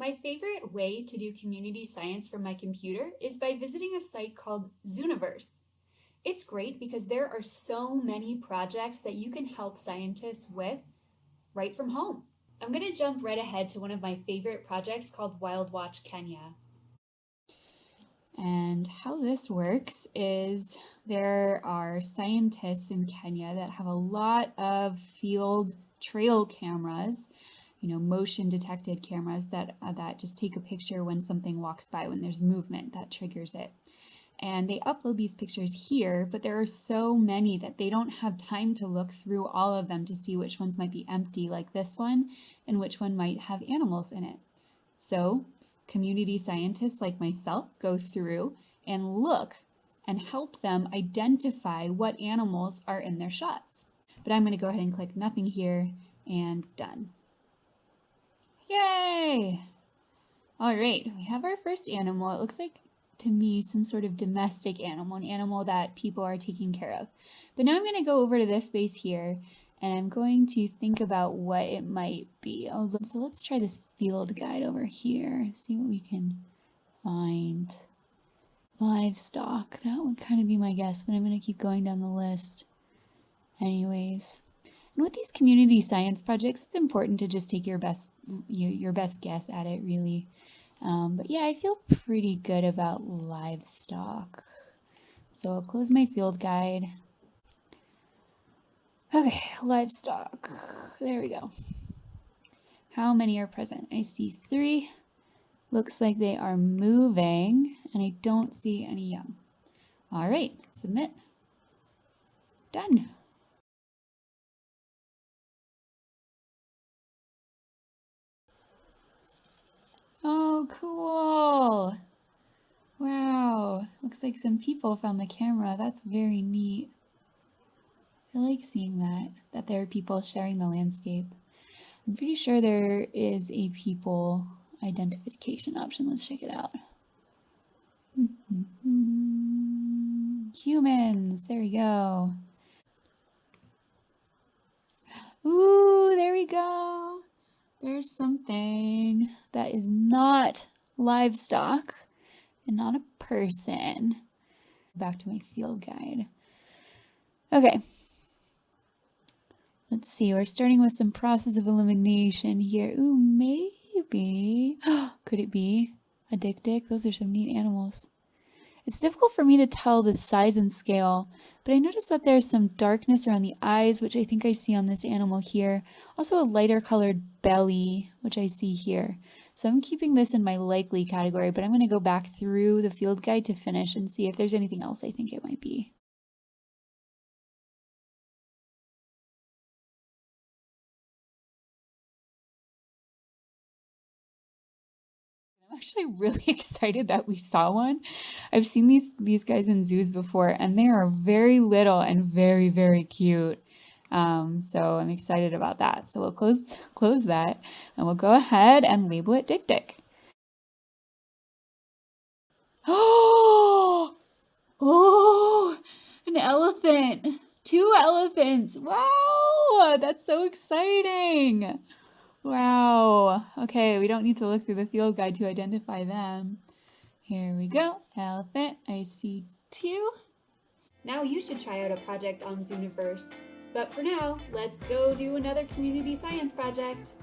My favorite way to do community science from my computer is by visiting a site called Zooniverse. It's great because there are so many projects that you can help scientists with right from home. I'm going to jump right ahead to one of my favorite projects called Wild Watch Kenya. And how this works is there are scientists in Kenya that have a lot of field trail cameras, motion detected cameras that just take a picture when something walks by, when there's movement that triggers it. And they upload these pictures here, but there are so many that they don't have time to look through all of them to see which ones might be empty like this one and which one might have animals in it. So community scientists like myself go through and look and help them identify what animals are in their shots. But I'm going to go ahead and click nothing here and done. Yay! All right, we have our first animal. It looks like to me some sort of domestic animal, an animal that people are taking care of. But now I'm going to go over to this space here and I'm going to think about what it might be. So let's try this field guide over here, see what we can find. Livestock, that would kind of be my guess, but I'm going to keep going down the list anyways. And with these community science projects, it's important to just take your best guess at it, really. But yeah, I feel pretty good about livestock. So I'll close my field guide. Okay, livestock. There we go. How many are present? I see 3. Looks like they are moving, and I don't see any young. All right, submit. Done. Oh, cool. Wow, looks like some people found the camera. That's very neat. I like seeing that there are people sharing the landscape. I'm pretty sure there is a people identification option. Let's check it out. Humans, there we go. Ooh, there we go. There's something that is not livestock and not a person. Back to my field guide. Okay. Let's see, we're starting with some process of elimination here. Ooh, maybe. Could it be a dik-dik? Those are some neat animals. It's difficult for me to tell the size and scale, but I noticed that there's some darkness around the eyes, which I think I see on this animal here. Also a lighter colored belly, which I see here. So I'm keeping this in my likely category, but I'm going to go back through the field guide to finish and see if there's anything else I think it might be. I'm actually really excited that we saw one. I've seen these guys in zoos before, and they are very little and very, very cute. So I'm excited about that. So we'll close that, and we'll go ahead and label it dik-dik. Oh, an elephant. 2 elephants. Wow, that's so exciting. Wow. Okay, we don't need to look through the field guide to identify them. Here we go. Elephant. I see 2. Now you should try out a project on Zooniverse. But for now, let's go do another community science project.